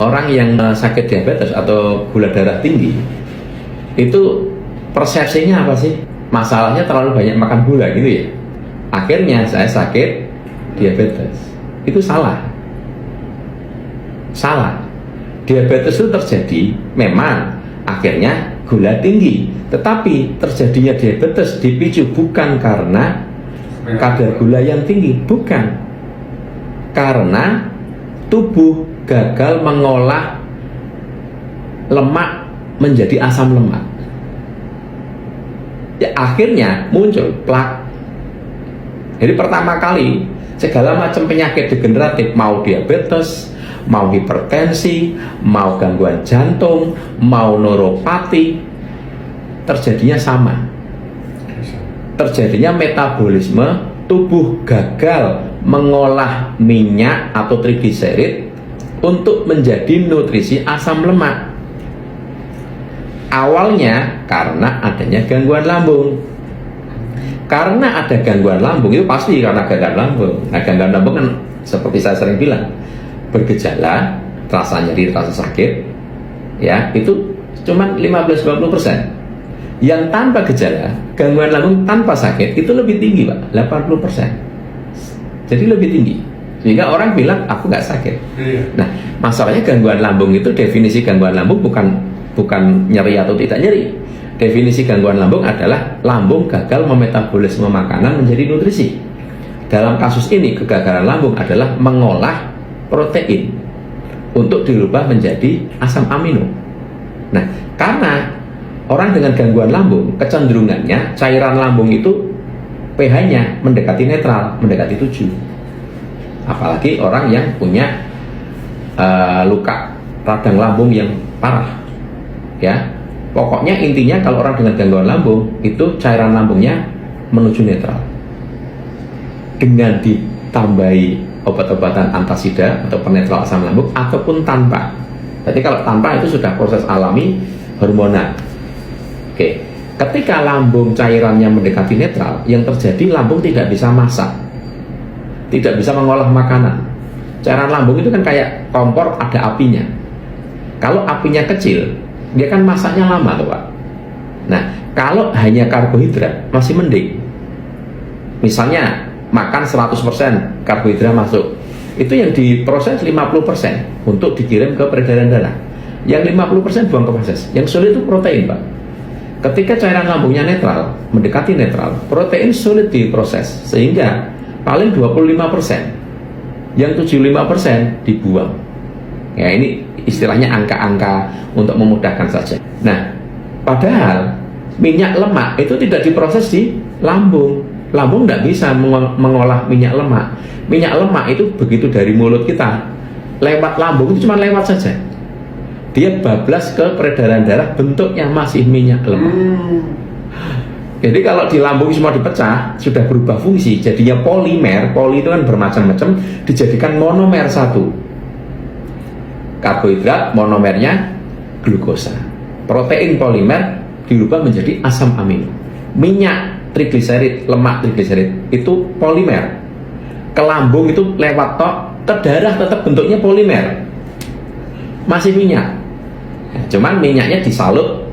Orang yang sakit diabetes atau gula darah tinggi itu persepsinya apa sih? Masalahnya terlalu banyak makan gula gitu ya. Akhirnya saya sakit diabetes. Itu salah. Salah. Diabetes itu terjadi memang akhirnya gula tinggi. Tetapi terjadinya diabetes dipicu bukan karena kadar gula yang tinggi, bukan. Karena tubuh gagal mengolah lemak menjadi asam lemak. Ya, akhirnya muncul plak. Jadi pertama kali segala macam penyakit degeneratif, mau diabetes, mau hipertensi, mau gangguan jantung, mau neuropati, terjadinya sama. Terjadinya metabolisme, tubuh gagal mengolah minyak atau trigliserid untuk menjadi nutrisi asam lemak. Awalnya karena adanya gangguan lambung. Karena ada gangguan lambung itu pasti karena gangguan lambung. Nah, gangguan lambung kan seperti saya sering bilang, bergejala, rasa nyeri, rasa sakit, ya itu cuma 15-20%. Yang tanpa gejala, gangguan lambung tanpa sakit itu lebih tinggi, Pak, 80%. Jadi lebih tinggi. Sehingga orang bilang aku nggak sakit. Nah, masalahnya gangguan lambung itu, definisi gangguan lambung bukan nyeri atau tidak nyeri. Definisi gangguan lambung adalah lambung gagal memetabolisme makanan menjadi nutrisi. Dalam kasus ini kegagalan lambung adalah mengolah protein untuk dirubah menjadi asam amino. Nah, karena orang dengan gangguan lambung kecenderungannya cairan lambung itu pH-nya mendekati netral, mendekati 7. Apalagi orang yang punya luka radang lambung yang parah, ya. Pokoknya intinya kalau orang dengan gangguan lambung itu cairan lambungnya menuju netral. Dengan ditambahi obat-obatan antasida atau penetral asam lambung ataupun tanpa. Jadi kalau tanpa itu sudah proses alami hormonal. Oke. Ketika lambung cairannya mendekati netral, yang terjadi lambung tidak bisa masak, tidak bisa mengolah makanan. Cairan lambung itu kan kayak kompor, ada apinya. Kalau apinya kecil, dia kan masaknya lama tuh, Pak. Nah, kalau hanya karbohidrat masih mending. Misalnya makan 100% karbohidrat masuk, itu yang diproses 50% untuk dikirim ke peredaran darah. Yang 50% buang ke feses. Yang sulit itu protein, Pak. Ketika cairan lambungnya netral, mendekati netral, protein sulit diproses, sehingga paling 25%. Yang 75% dibuang. Ya, ini istilahnya angka-angka untuk memudahkan saja. Nah, padahal minyak lemak itu tidak diproses di lambung. Lambung tidak bisa mengolah minyak lemak. Minyak lemak itu begitu dari mulut kita lewat lambung itu cuma lewat saja. Dia bablas ke peredaran darah, bentuknya masih minyak lemak. Jadi kalau di lambung semua dipecah, sudah berubah fungsi, jadinya polimer. Poli itu kan bermacam-macam, dijadikan monomer satu. Karbohidrat, monomernya glukosa. Protein polimer dirubah menjadi asam amino. Minyak trigliserid, lemak trigliserid itu polimer. Ke lambung itu lewat tok, ke darah tetap bentuknya polimer. Masih minyak. Cuman minyaknya disalut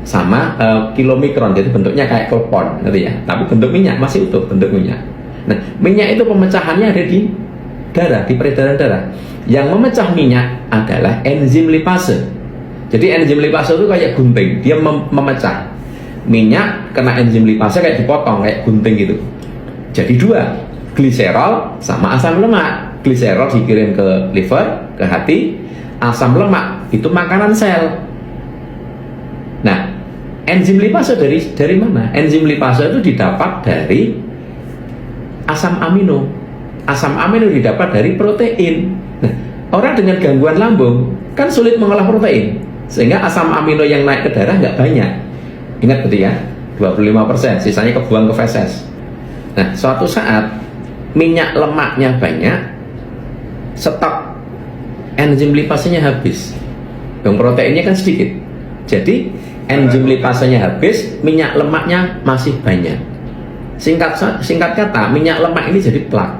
sama kilomikron, jadi bentuknya kayak klepon, ngerti ya? Tapi bentuk minyak masih utuh, bentuk minyak. Nah, minyak itu pemecahannya ada di darah, di peredaran darah. Yang memecah minyak adalah enzim lipase. Jadi enzim lipase itu kayak gunting, dia memecah minyak, kena enzim lipase kayak dipotong, kayak gunting gitu. Jadi dua, gliserol sama asam lemak. Gliserol dikirim ke liver, ke hati. Asam lemak itu makanan sel. Nah, enzim lipase dari mana? Enzim lipase itu didapat dari asam amino. Asam amino didapat dari protein. Nah, orang dengan gangguan lambung kan sulit mengolah protein, sehingga asam amino yang naik ke darah nggak banyak. Ingat betul ya, 25%, sisanya kebuang ke feses. Nah, suatu saat minyak lemaknya banyak, stok enzim lipasenya habis. Yang proteinnya kan sedikit. Jadi enzim lipasenya habis, minyak lemaknya masih banyak. Singkat kata, minyak lemak ini jadi plak.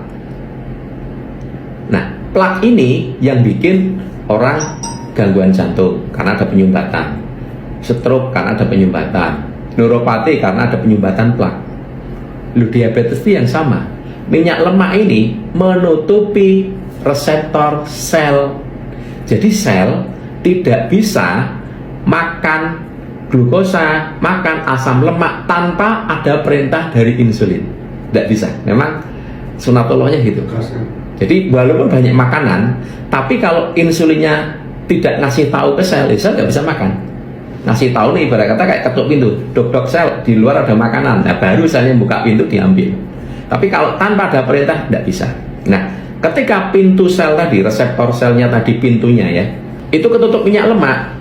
Nah, plak ini yang bikin orang gangguan jantung karena ada penyumbatan, stroke karena ada penyumbatan, neuropati karena ada penyumbatan plak. Diabetes itu yang sama. Minyak lemak ini menutupi reseptor sel. Jadi sel tidak bisa makan glukosa, makan asam lemak tanpa ada perintah dari insulin. Tidak bisa. Memang sunatullahnya gitu. Jadi walaupun banyak makanan, tapi kalau insulinnya tidak ngasih tahu ke sel, sel nggak bisa makan. Ngasih tahu nih, ibarat kata kayak ketuk pintu, dok sel di luar ada makanan, nah baru selnya buka pintu diambil. Tapi kalau tanpa ada perintah tidak bisa. Nah, ketika pintu sel tadi, reseptor selnya tadi pintunya ya, itu ketutup minyak lemak,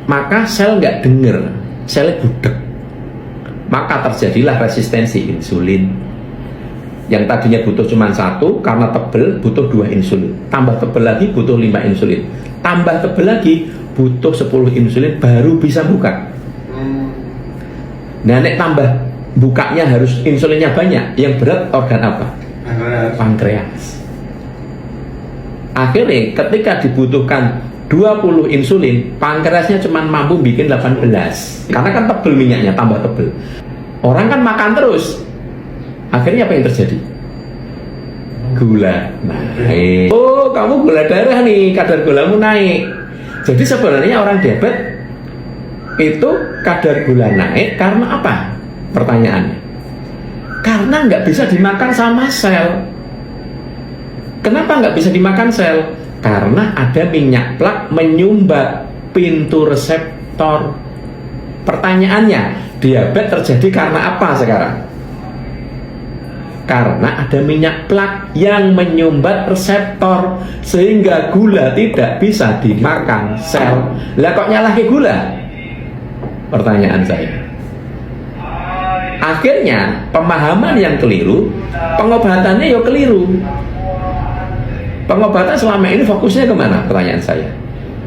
maka sel nggak denger, selnya budek. Maka terjadilah resistensi insulin. Yang tadinya butuh cuma 1, karena tebel butuh 2 insulin. Tambah tebel lagi butuh 5 insulin. Tambah tebel lagi butuh 10 insulin baru bisa buka. Nah, nek tambah bukanya harus insulinnya banyak. Yang berat organ apa? Pankreas. Akhirnya ketika dibutuhkan 20 insulin, pankreasnya cuma mampu bikin 18. Karena kan tebel minyaknya, tambah tebel. Orang kan makan terus. Akhirnya apa yang terjadi? Gula naik. Oh, kamu gula darah nih, kadar gulamu naik. Jadi sebenarnya orang diabetes itu kadar gula naik karena apa? Pertanyaannya. Karena nggak bisa dimakan sama sel. Kenapa nggak bisa dimakan sel? Karena ada minyak plak menyumbat pintu reseptor. Pertanyaannya, diabetes terjadi karena apa sekarang? Karena ada minyak plak yang menyumbat reseptor sehingga gula tidak bisa dimakan sel. Lah kok nyalahin gula? Pertanyaan saya. Akhirnya pemahaman yang keliru, pengobatannya ya keliru. Pengobatan selama ini fokusnya kemana? Pertanyaan saya.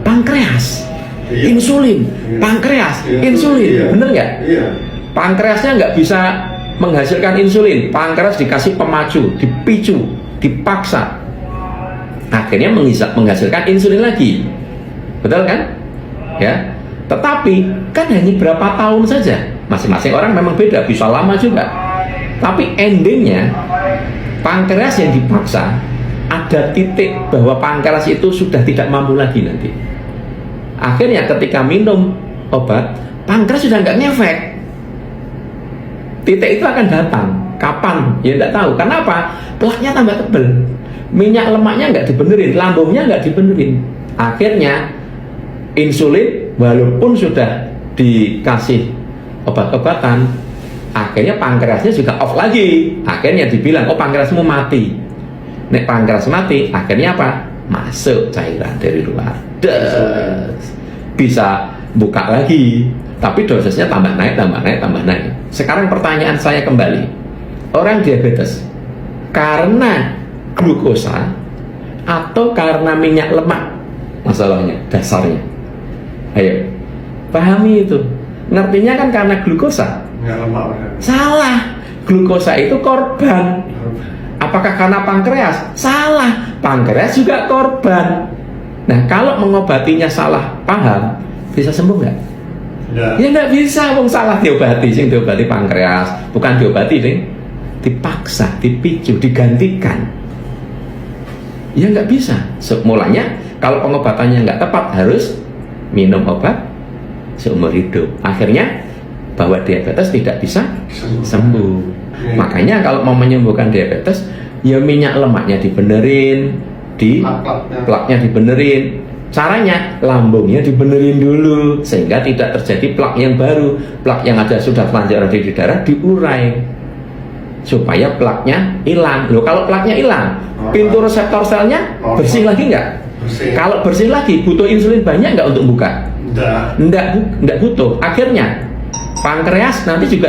Pankreas, insulin, pankreas, insulin, bener nggak? Pankreasnya nggak bisa menghasilkan insulin, pankreas dikasih pemacu, dipicu, dipaksa, akhirnya menghasilkan insulin lagi, betul kan? Ya, tetapi kan hanya berapa tahun saja, masing-masing orang memang beda, bisa lama juga, tapi endingnya pankreas yang dipaksa ada titik bahwa pankreas itu sudah tidak mampu lagi nanti. Akhirnya ketika minum obat, pankreas sudah nggak ngefek. Titik itu akan datang. Kapan? Ya tidak tahu. Kenapa? Plaknya tambah tebel. Minyak lemaknya nggak dibenerin, lambungnya nggak dibenerin. Akhirnya insulin walaupun sudah dikasih obat-obatan, akhirnya pankreasnya juga off lagi. Akhirnya dibilang, oh pankreasmu mati. Nek pankreas mati, akhirnya apa? Masuk cairan dari luar. Bisa buka lagi. Tapi dosisnya tambah naik, tambah naik, tambah naik. Sekarang pertanyaan saya kembali. Orang diabetes karena glukosa atau karena minyak lemak? Masalahnya, dasarnya. Ayo, pahami itu. Ngertinya kan karena glukosa. Minyak lemak. Salah. Glukosa itu korban. Apakah karena pankreas? Salah. Pankreas juga korban. Nah, kalau mengobatinya salah paham, bisa sembuh nggak? Ya nggak bisa, wong salah diobati, sing diobati pankreas, bukan diobati deh, dipaksa, dipicu, digantikan. Ya nggak bisa. Mulanya kalau pengobatannya nggak tepat harus minum obat seumur hidup. Akhirnya bahwa diabetes tidak bisa sembuh. Makanya kalau mau menyembuhkan diabetes, ya minyak lemaknya dibenerin, plaknya dibenerin. Caranya lambungnya dibenerin dulu sehingga tidak terjadi plak yang baru. Plak yang ada sudah terlanjur di darah diurai supaya plaknya hilang. Loh, kalau plaknya hilang, pintu reseptor selnya bersih lagi nggak? Kalau bersih lagi, butuh insulin banyak nggak untuk buka? Enggak butuh. Akhirnya pankreas nanti juga